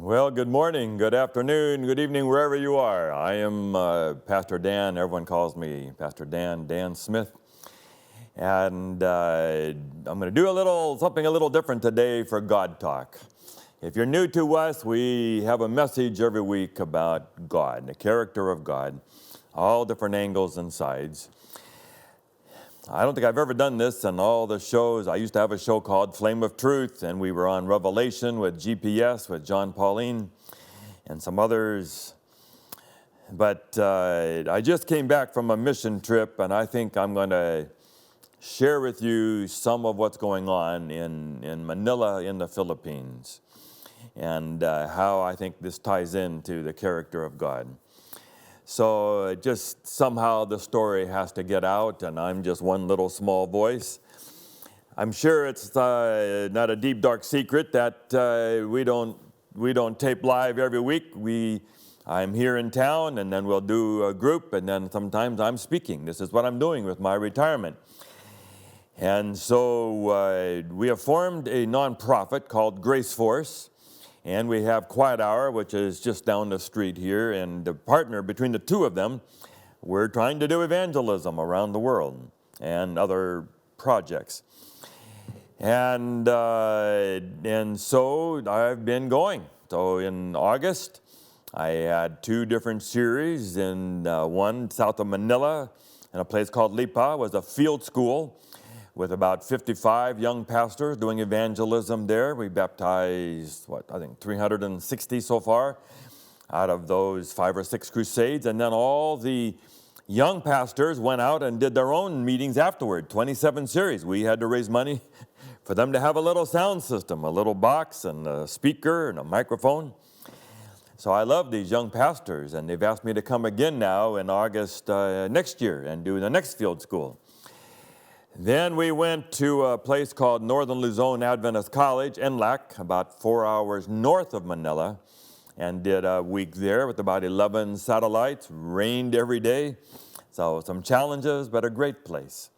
Well, good morning, good afternoon, good evening, wherever you are. I am Pastor Dan. Everyone calls me Pastor Dan Smith. And I'm going to do something a little different today for God Talk. If you're new to us, we have a message every week about God, the character of God, all different angles and sides. I don't think I've ever done this in all the shows. I used to have a show called Flame of Truth, and we were on Revelation with GPS, with John Pauline, and some others. But I just came back from a mission trip, and I think I'm going to share with you some of what's going on in Manila in the Philippines, and how I think this ties into the character of God. So just somehow the story has to get out, and I'm just one little small voice. I'm sure it's not a deep, dark secret that we don't tape live every week. I'm here in town, and then we'll do a group, and then sometimes I'm speaking. This is what I'm doing with my retirement. And so we have formed a nonprofit called Grace Force. And we have Quiet Hour, which is just down the street here, and the partner between the two of them, we're trying to do evangelism around the world and other projects. And so I've been going. So in August, I had 2 different series. In one south of Manila, in a place called Lipa, was a field school with about 55 young pastors doing evangelism there. We baptized, 360 so far out of those 5 or 6 crusades. And then all the young pastors went out and did their own meetings afterward, 27 series. We had to raise money for them to have a little sound system, a little box and a speaker and a microphone. So I love these young pastors, and they've asked me to come again now in August next year and do the next field school. Then we went to a place called Northern Luzon Adventist College, NLAC, about 4 hours north of Manila, and did a week there with about 11 satellites. Rained every day, so some challenges, but a great place.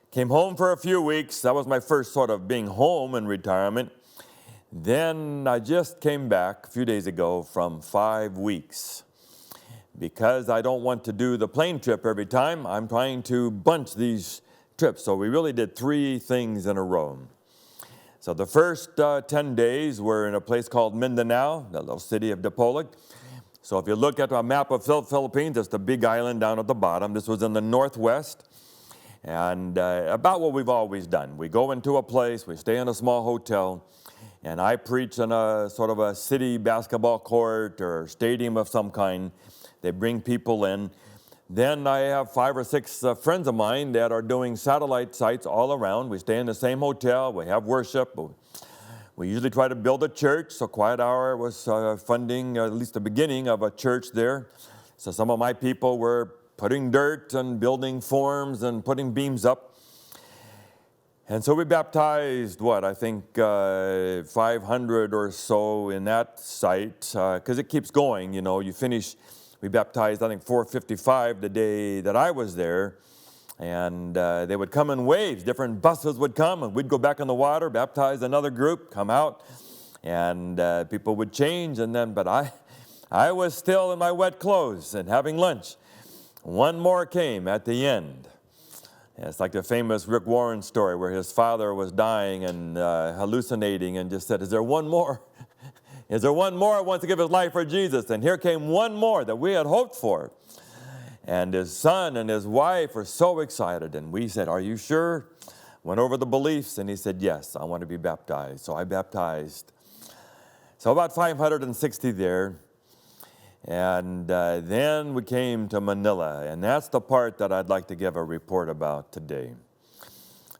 Came home for a few weeks. That was my first sort of being home in retirement. Then I just came back a few days ago from 5 weeks. Because I don't want to do the plane trip every time, I'm trying to bunch these trips. So we really did 3 things in a row. So the first 10 days were in a place called Mindanao, the little city of Dipolog. So if you look at a map of Philippines, it's the big island down at the bottom. This was in the northwest. And about what we've always done. We go into a place, we stay in a small hotel, and I preach in a sort of a city basketball court or stadium of some kind. They bring people in. Then I have 5 or 6 friends of mine that are doing satellite sites all around. We stay in the same hotel. We have worship. We usually try to build a church. So Quiet Hour was funding at least the beginning of a church there. So some of my people were putting dirt and building forms and putting beams up. And so we baptized, 500 or so in that site, because it keeps going. You know, you finish. We baptized, 455 the day that I was there, and they would come in waves. Different buses would come, and we'd go back in the water, baptize another group, come out, and people would change. And then, but I was still in my wet clothes and having lunch. One more came at the end. It's like the famous Rick Warren story where his father was dying and hallucinating and just said, "Is there one more? Is there one more who wants to give his life for Jesus?" And here came one more that we had hoped for. And his son and his wife were so excited. And we said, "Are you sure?" Went over the beliefs, and he said, "Yes, I want to be baptized." So I baptized. So about 560 there. And then we came to Manila. And that's the part that I'd like to give a report about today.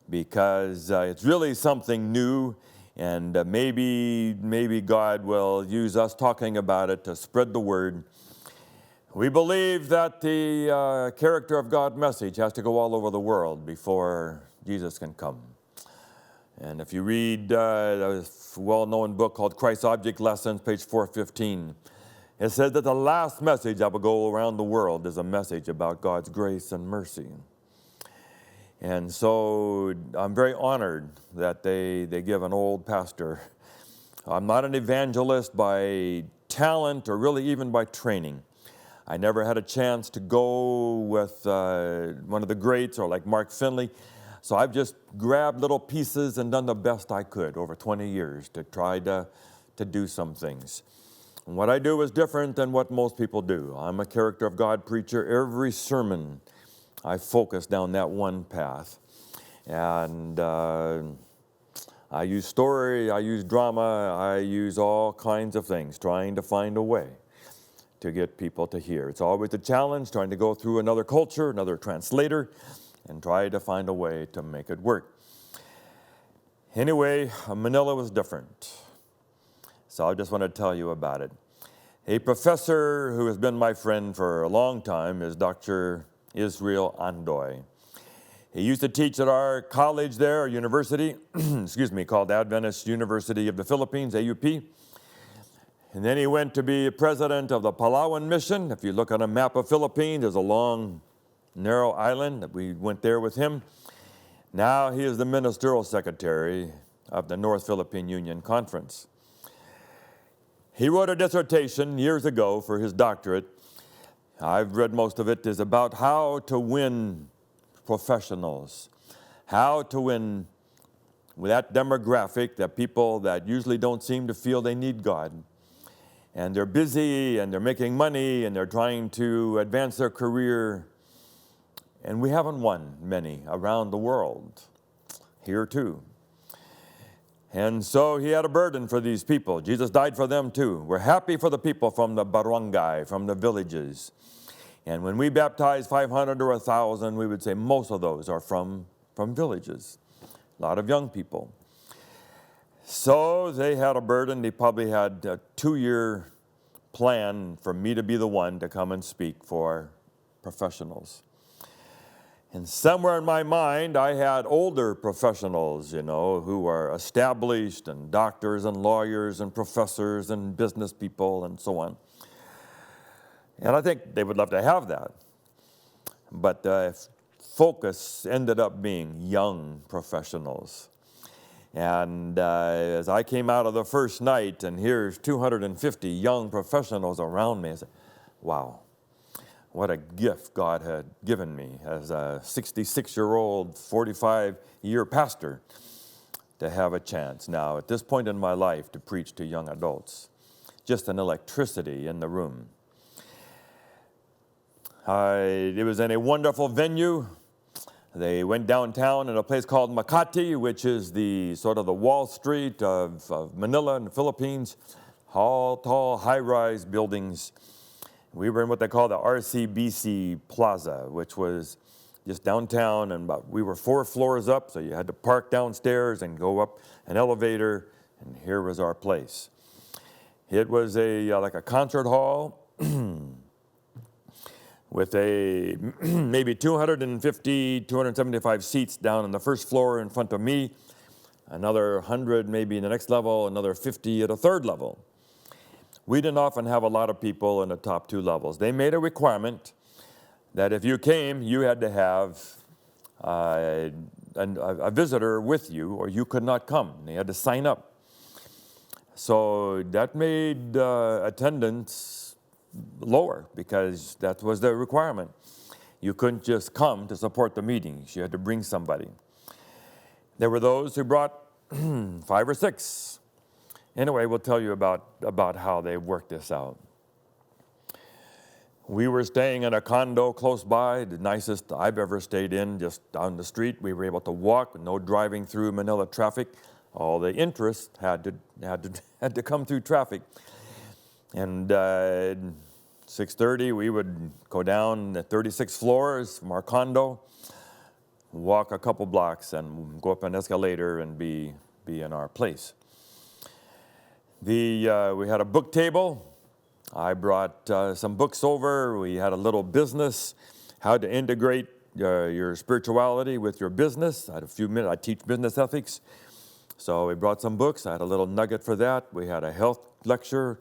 Because it's really something new. And maybe God will use us talking about it to spread the word. We believe that the character of God message has to go all over the world before Jesus can come. And if you read a well-known book called Christ's Object Lessons, page 415, it says that the last message that will go around the world is a message about God's grace and mercy. And so I'm very honored that they give an old pastor I'm not an evangelist by talent or really even by training. I never had a chance to go with one of the greats or like Mark Finley. So I've just grabbed little pieces and done the best I could over 20 years to try to do some things. And what I do is different than what most people do. I'm a character of God preacher. Every sermon, I focus down that one path. And I use story, I use drama, I use all kinds of things, trying to find a way to get people to hear. It's always a challenge, trying to go through another culture, another translator, and try to find a way to make it work. Anyway, Manila was different. So I just want to tell you about it. A professor who has been my friend for a long time is Dr. Israel Andoy. He used to teach at our college there, our university, called Adventist University of the Philippines, AUP. And then he went to be president of the Palawan Mission. If you look on a map of Philippines, there's a long, narrow island. We went there with him. Now he is the ministerial secretary of the North Philippine Union Conference. He wrote a dissertation years ago for his doctorate. I've read most of it. Is about how to win professionals, how to win with that demographic, that people that usually don't seem to feel they need God. And they're busy, and they're making money, and they're trying to advance their career. And we haven't won many around the world, here too. And so he had a burden for these people. Jesus died for them too. We're happy for the people from the barangay, from the villages. And when we baptize 500 or 1,000, we would say most of those are from villages. A lot of young people. So they had a burden. They probably had a 2-year plan for me to be the one to come and speak for professionals. And somewhere in my mind, I had older professionals, who are established, and doctors and lawyers and professors and business people and so on. And I think they would love to have that. But the focus ended up being young professionals. And as I came out of the first night, and here's 250 young professionals around me, I said, wow, what a gift God had given me as a 66-year-old, 45-year pastor to have a chance now at this point in my life to preach to young adults. Just an electricity in the room. It was in a wonderful venue. They went downtown in a place called Makati, which is the sort of the Wall Street of Manila in the Philippines. All tall, high-rise buildings. We were in what they call the RCBC Plaza, which was just downtown, and we were 4 floors up, so you had to park downstairs and go up an elevator, and here was our place. It was like a concert hall with maybe 250, 275 seats down on the first floor in front of me, another 100 maybe in the next level, another 50 at a third level. We didn't often have a lot of people in the top 2 levels. They made a requirement that if you came, you had to have a visitor with you, or you could not come. They had to sign up. So that made attendance lower, because that was the requirement. You couldn't just come to support the meetings. You had to bring somebody. There were those who brought 5 or 6. Anyway, we'll tell you about how they worked this out. We were staying in a condo close by, the nicest I've ever stayed in, just down the street. We were able to walk with no driving through Manila traffic. All the interest had to come through traffic. And 6:30, we would go down the 36 floors from our condo, walk a couple blocks, and go up an escalator and be in our place. We had a book table. I brought some books over. We had a little business, how to integrate your spirituality with your business. I had a few minutes. I teach business ethics. So we brought some books. I had a little nugget for that. We had a health lecture,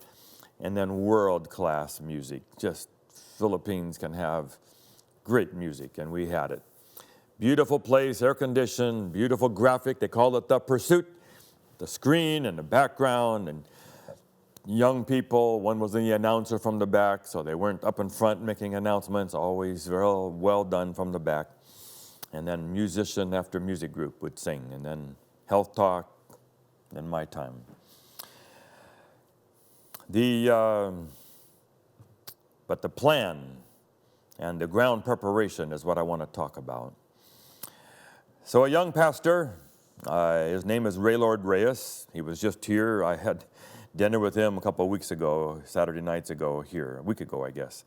and then world-class music. Just Philippines can have great music, and we had it. Beautiful place, air-conditioned, beautiful graphic. They call it The Pursuit. the screen and the background, and young people. One was the announcer from the back, so they weren't up in front making announcements, always very well done from the back. And then musician after music group would sing, and then health talk, then my time. But the plan and the ground preparation is what I want to talk about. So a young pastor, his name is Raylord Reyes. He was just here. I had dinner with him a couple of weeks ago, Saturday nights ago here, a week ago, I guess.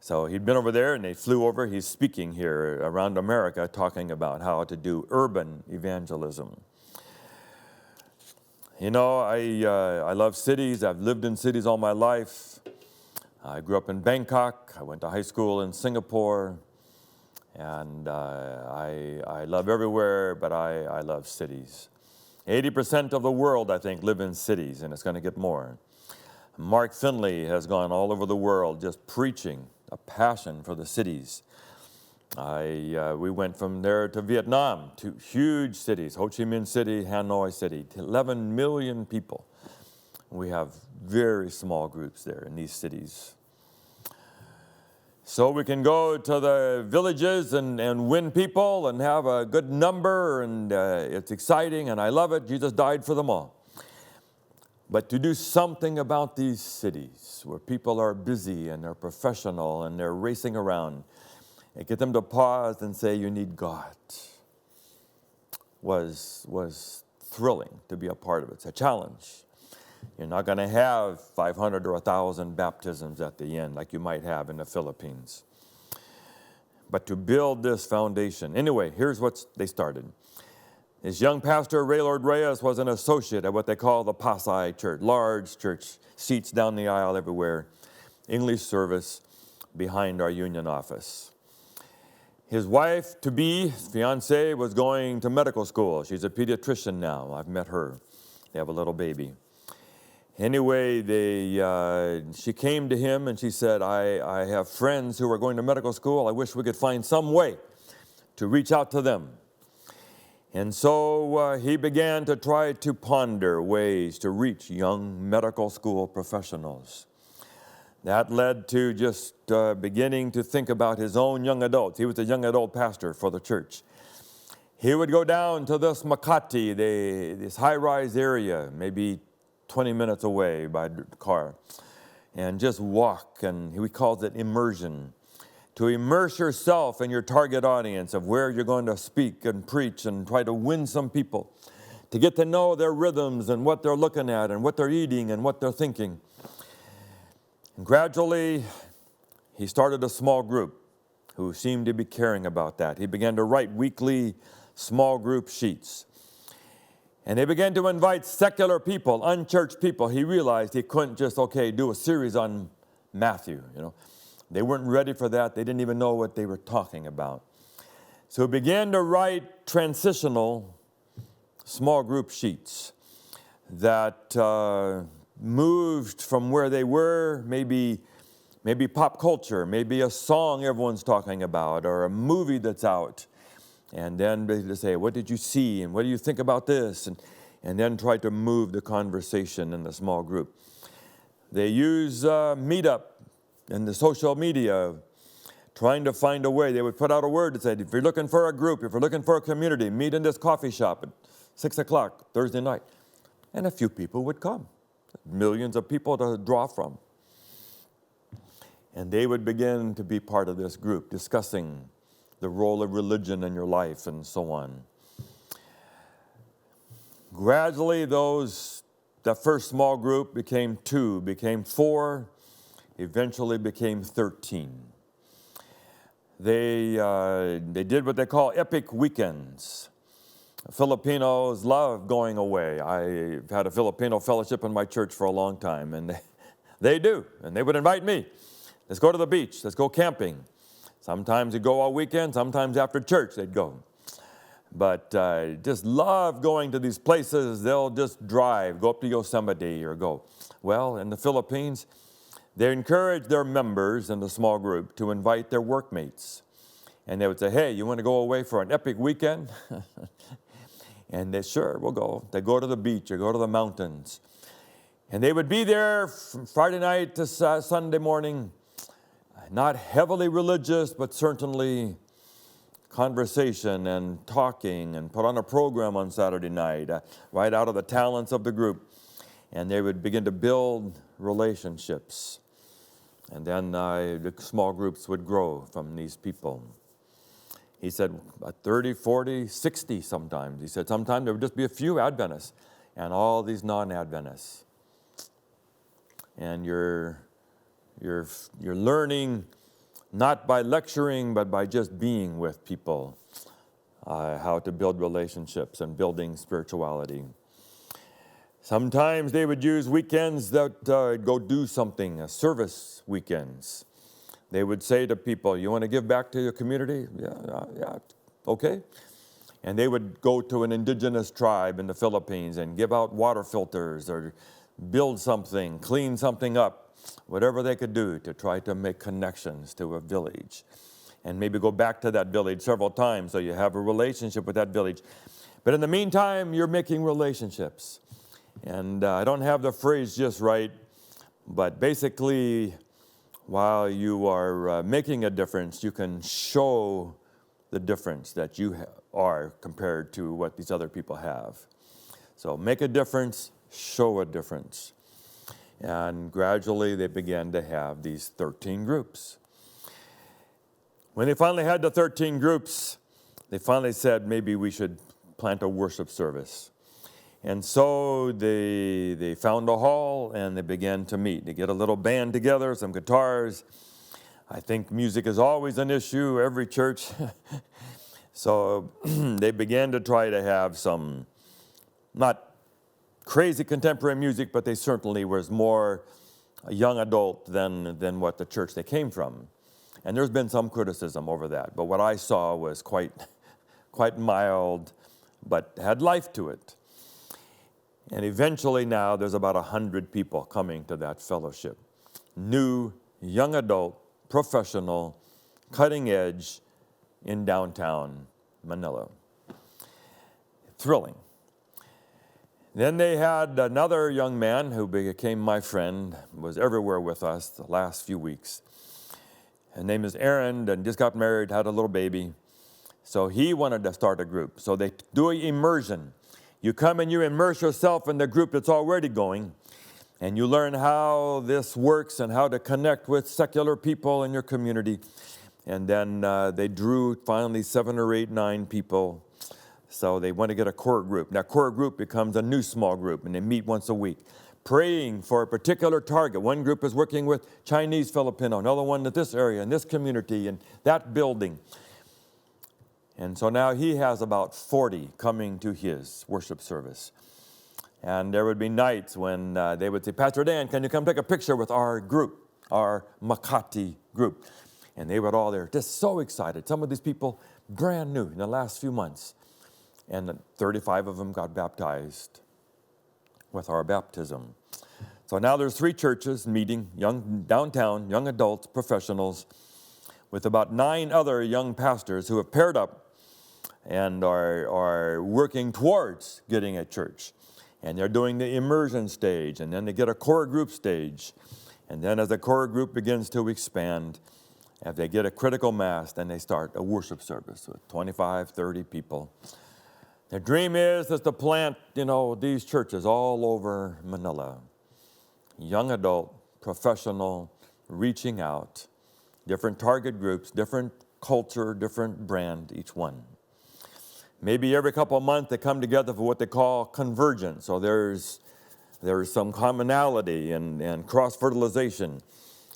So he'd been over there and they flew over. He's speaking here around America talking about how to do urban evangelism. You know, I love cities. I've lived in cities all my life. I grew up in Bangkok. I went to high school in Singapore. And I love everywhere, but I love cities. 80% of the world, I think, live in cities, and it's going to get more. Mark Finley has gone all over the world just preaching a passion for the cities. We went from there to Vietnam, to huge cities, Ho Chi Minh City, Hanoi City, 11 million people. We have very small groups there in these cities. So we can go to the villages and win people and have a good number, and it's exciting, and I love it. Jesus died for them all. But to do something about these cities where people are busy and they're professional and they're racing around, and get them to pause and say, you need God, was thrilling to be a part of it. It's a challenge. You're not going to have 500 or 1,000 baptisms at the end like you might have in the Philippines. But to build this foundation. Anyway, here's what they started. This young pastor, Raylord Reyes, was an associate at what they call the Pasay Church. Large church, seats down the aisle everywhere. English service behind our union office. His wife-to-be, fiancée, was going to medical school. She's a pediatrician now. I've met her. They have a little baby. Anyway, she came to him and she said, I have friends who are going to medical school. I wish we could find some way to reach out to them. And so he began to try to ponder ways to reach young medical school professionals. That led to just beginning to think about his own young adults. He was a young adult pastor for the church. He would go down to this Makati, this high-rise area, maybe 20 minutes away by car, and just walk, and he calls it immersion. To immerse yourself in your target audience of where you're going to speak and preach and try to win some people, to get to know their rhythms and what they're looking at and what they're eating and what they're thinking. And gradually, he started a small group who seemed to be caring about that. He began to write weekly small group sheets. And they began to invite secular people, unchurched people. He realized he couldn't just, do a series on Matthew, They weren't ready for that. They didn't even know what they were talking about. So he began to write transitional small group sheets that moved from where they were, maybe pop culture, maybe a song everyone's talking about, or a movie that's out. And then they say, what did you see? And what do you think about this? And then try to move the conversation in the small group. They use Meetup and the social media, trying to find a way. They would put out a word that said, if you're looking for a group, if you're looking for a community, meet in this coffee shop at 6 o'clock Thursday night. And a few people would come. Millions of people to draw from. And they would begin to be part of this group, discussing the role of religion in your life and so on. Gradually, that first small group became 2, became 4, eventually became 13. They did what they call epic weekends. Filipinos love going away. I've had a Filipino fellowship in my church for a long time, and they do. And they would invite me. Let's go to the beach. Let's go camping. Sometimes they'd go all weekend. Sometimes after church they'd go. But just love going to these places. They'll just drive, go up to Yosemite or go. Well, in the Philippines, they encourage their members in the small group to invite their workmates. And they would say, hey, you want to go away for an epic weekend? And they, sure, we'll go. They go to the beach or go to the mountains. And they would be there from Friday night to Sunday morning, not heavily religious, but certainly conversation and talking, and put on a program on Saturday night, right out of the talents of the group. And they would begin to build relationships. And then the small groups would grow from these people. He said 30, 40, 60 sometimes. He said sometimes there would just be a few Adventists and all these non-Adventists. And you're learning not by lecturing, but by just being with people, how to build relationships and building spirituality. Sometimes they would use weekends that go do something, service weekends. They would say to people, you want to give back to your community? Yeah, okay. And they would go to an indigenous tribe in the Philippines and give out water filters or build something, clean something up, whatever they could do to try to make connections to a village. And maybe go back to that village several times so you have a relationship with that village. But in the meantime, you're making relationships. And I don't have the phrase just right, but basically, while you are making a difference, you can show the difference that you are compared to what these other people have. So make a difference, show a difference. And gradually they began to have these 13 groups. When they finally had the 13 groups, they finally said maybe we should plant a worship service. And so they found a hall and they began to meet. They get a little band together, some guitars. I think music is always an issue, every church. So they began to try to have some, not crazy contemporary music, but they certainly was more a young adult than what the church they came from. And there's been some criticism over that. But what I saw was quite mild, but had life to it. And eventually now there's about 100 people coming to that fellowship. New, young adult, professional, cutting edge in downtown Manila. Thrilling. Then they had another young man who became my friend, was everywhere with us the last few weeks. His name is Aaron, and just got married, had a little baby. So he wanted to start a group. So they do an immersion. You come and you immerse yourself in the group that's already going, and you learn how this works and how to connect with secular people in your community. And then they drew finally 7 or 8, 9 people. So they want to get a core group. Now, core group becomes a new small group, and they meet once a week, praying for a particular target. One group is working with Chinese Filipino, another one at this area, in this community, and that building. And so now he has about 40 coming to his worship service. And there would be nights when they would say, Pastor Dan, can you come take a picture with our group, our Makati group? And they would all there, just so excited. Some of these people, brand new in the last few months. And 35 of them got baptized with our baptism. So now there's 3 churches meeting, downtown, young adults, professionals, with about 9 other young pastors who have paired up and are working towards getting a church. And they're doing the immersion stage, and then they get a core group stage. And then as the core group begins to expand, if they get a critical mass, then they start a worship service with 25, 30 people. Their dream is to plant, these churches all over Manila. Young adult, professional, reaching out, different target groups, different culture, different brand, each one. Maybe every couple of months they come together for what they call Convergence. So there's some commonality and cross-fertilization.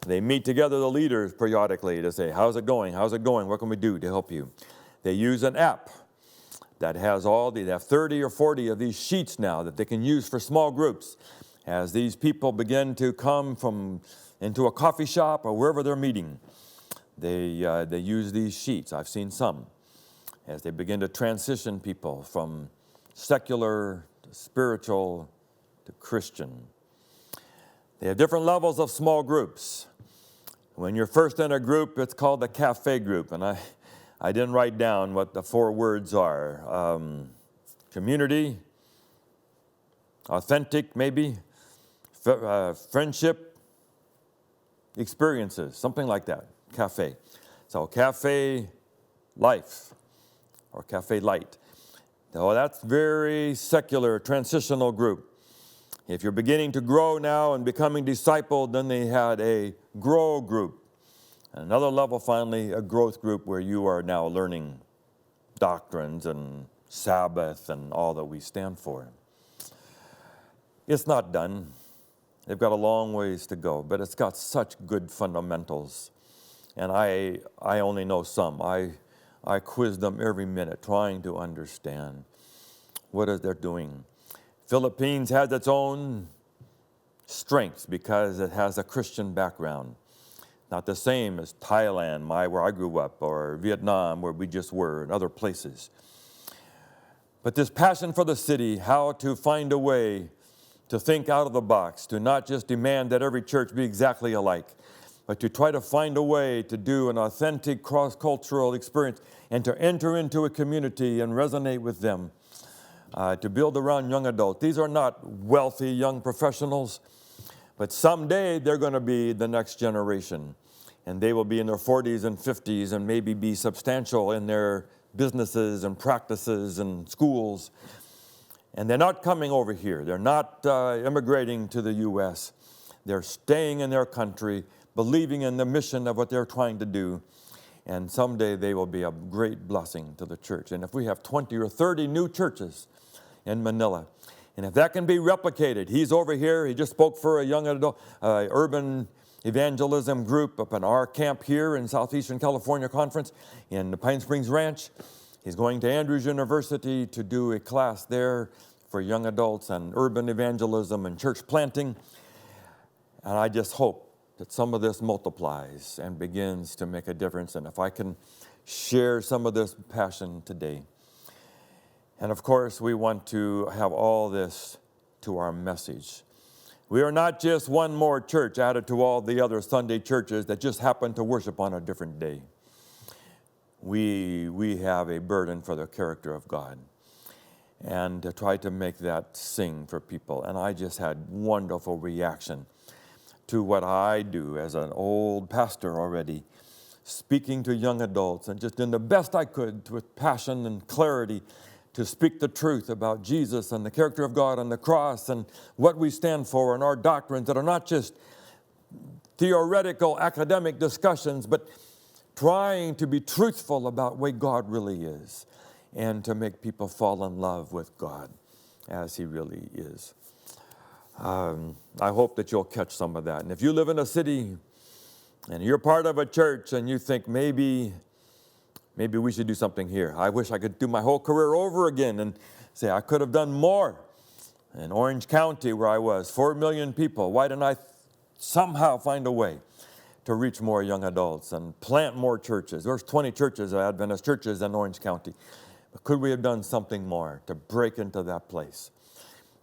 They meet together, the leaders, periodically to say, how's it going? How's it going? What can we do to help you? They use an app that has they have 30 or 40 of these sheets now that they can use for small groups. As these people begin to come into a coffee shop or wherever they're meeting, they use these sheets. I've seen some. As they begin to transition people from secular to spiritual to Christian. They have different levels of small groups. When you're first in a group, it's called the cafe group, and I didn't write down what the 4 words are. community, authentic maybe, friendship, experiences, something like that, cafe. So cafe life or cafe light. So that's very secular, transitional group. If you're beginning to grow now and becoming discipled, then they had a grow group. Another level, finally, a growth group where you are now learning doctrines and Sabbath and all that we stand for. It's not done. They've got a long ways to go, but it's got such good fundamentals. And I only know some. I quiz them every minute, trying to understand what is they're doing. Philippines has its own strengths because it has a Christian background. Not the same as Thailand, where I grew up, or Vietnam, where we just were, and other places. But this passion for the city, how to find a way to think out of the box, to not just demand that every church be exactly alike, but to try to find a way to do an authentic cross-cultural experience and to enter into a community and resonate with them, to build around young adults. These are not wealthy young professionals, but someday they're going to be the next generation, and they will be in their 40s and 50s and maybe be substantial in their businesses and practices and schools. And they're not coming over here. They're not immigrating to the U.S. They're staying in their country, believing in the mission of what they're trying to do. And someday they will be a great blessing to the church. And if we have 20 or 30 new churches in Manila, and if that can be replicated, he's over here, he just spoke for a young adult, urban evangelism group up in our camp here in Southeastern California Conference in the Pine Springs Ranch. He's going to Andrews University to do a class there for young adults and urban evangelism and church planting. And I just hope that some of this multiplies and begins to make a difference. And if I can share some of this passion today. And of course, we want to have all this to our message. We are not just one more church added to all the other Sunday churches that just happen to worship on a different day. We have a burden for the character of God and to try to make that sing for people. And I just had wonderful reaction to what I do as an old pastor already, speaking to young adults and just doing the best I could with passion and clarity to speak the truth about Jesus and the character of God and the cross and what we stand for and our doctrines that are not just theoretical academic discussions, but trying to be truthful about the way God really is and to make people fall in love with God as He really is. I hope that you'll catch some of that. And if you live in a city and you're part of a church and you think maybe we should do something here. I wish I could do my whole career over again and say I could have done more. In Orange County where I was, 4 million people. Why didn't I somehow find a way to reach more young adults and plant more churches? There's 20 churches, Adventist churches in Orange County. But could we have done something more to break into that place?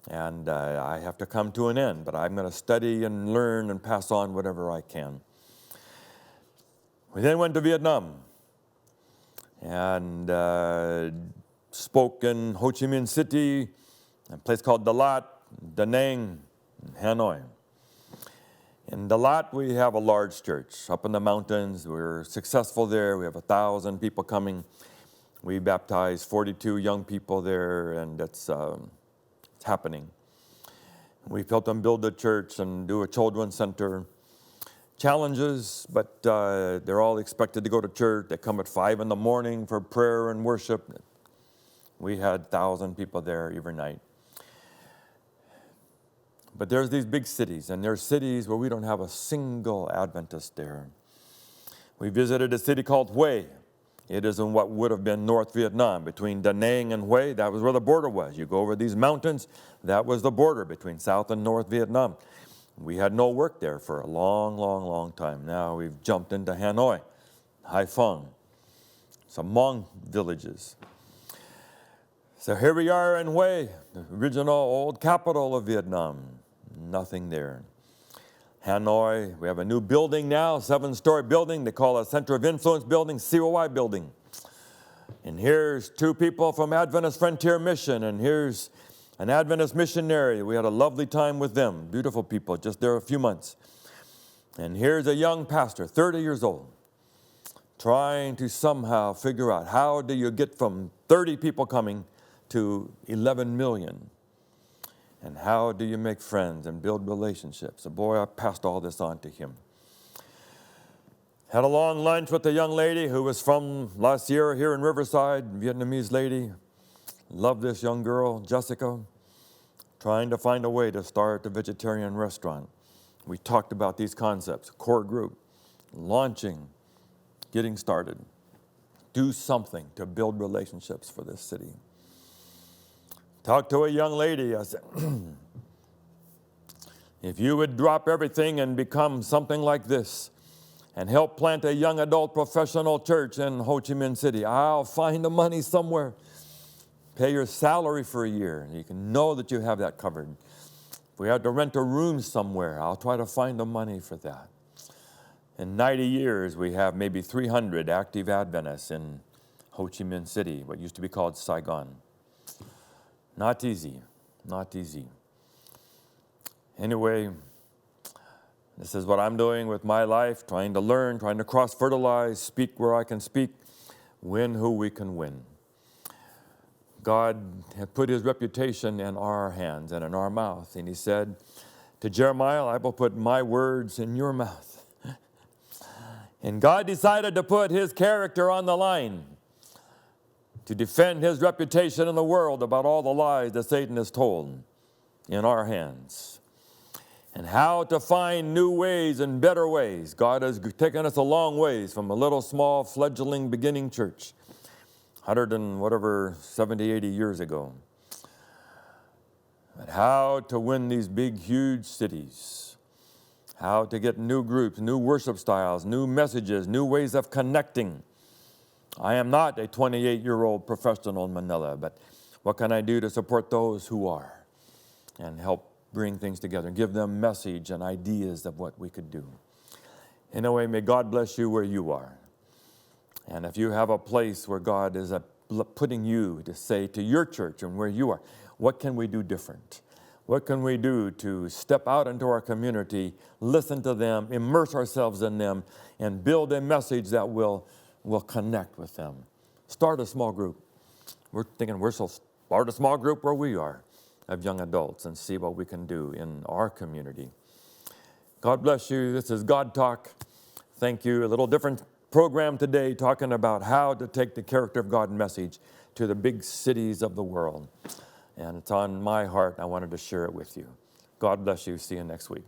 And I have to come to an end, but I'm going to study and learn and pass on whatever I can. We then went to Vietnam and spoke in Ho Chi Minh City, a place called Dalat, Da Nang, and Hanoi. In Dalat, we have a large church up in the mountains. We're successful there. We have 1,000 people coming. We baptized 42 young people there, and it's happening. We've helped them build a church and do a children's center. Challenges, but they're all expected to go to church. They come at 5 in the morning for prayer and worship. We had 1,000 people there every night. But there's these big cities, and there's cities where we don't have a single Adventist there. We visited a city called Hue. It is in what would have been North Vietnam, between Da Nang and Hue. That was where the border was. You go over these mountains, that was the border between South and North Vietnam. We had no work there for a long, long, long time. Now we've jumped into Hanoi, Haiphong, some Hmong villages. So here we are in Hue, the original old capital of Vietnam. Nothing there. Hanoi, we have a new building now, 7-story building. They call it Center of Influence building, COI building. And here's two people from Adventist Frontier Mission, and here's an Adventist missionary. We had a lovely time with them. Beautiful people, just there a few months. And here's a young pastor, 30 years old, trying to somehow figure out how do you get from 30 people coming to 11 million? And how do you make friends and build relationships? And boy, I passed all this on to him. Had a long lunch with a young lady who was from last year here in Riverside, Vietnamese lady. Love this young girl, Jessica, trying to find a way to start a vegetarian restaurant. We talked about these concepts, core group, launching, getting started. Do something to build relationships for this city. Talked to a young lady. I said, if you would drop everything and become something like this and help plant a young adult professional church in Ho Chi Minh City, I'll find the money somewhere. Pay your salary for a year. You can know that you have that covered. If we have to rent a room somewhere, I'll try to find the money for that. In 90 years, we have maybe 300 active Adventists in Ho Chi Minh City, what used to be called Saigon. Not easy, not easy. Anyway, this is what I'm doing with my life, trying to learn, trying to cross-fertilize, speak where I can speak, win who we can win. God had put his reputation in our hands and in our mouth. And he said to Jeremiah, I will put my words in your mouth. And God decided to put his character on the line to defend his reputation in the world about all the lies that Satan has told in our hands. And how to find new ways and better ways. God has taken us a long ways from a little small fledgling beginning church. 70, 80 years ago. But how to win these big, huge cities. How to get new groups, new worship styles, new messages, new ways of connecting. I am not a 28-year-old professional in Manila, but what can I do to support those who are and help bring things together and give them message and ideas of what we could do. Anyway, may God bless you where you are. And if you have a place where God is putting you to say to your church and where you are, what can we do different? What can we do to step out into our community, listen to them, immerse ourselves in them, and build a message that will connect with them? Start a small group. We're thinking start a small group where we are of young adults and see what we can do in our community. God bless you. This is God Talk. Thank you. A little different program today talking about how to take the character of God message to the big cities of the world. And it's on my heart. I wanted to share it with you. God bless you. See you next week.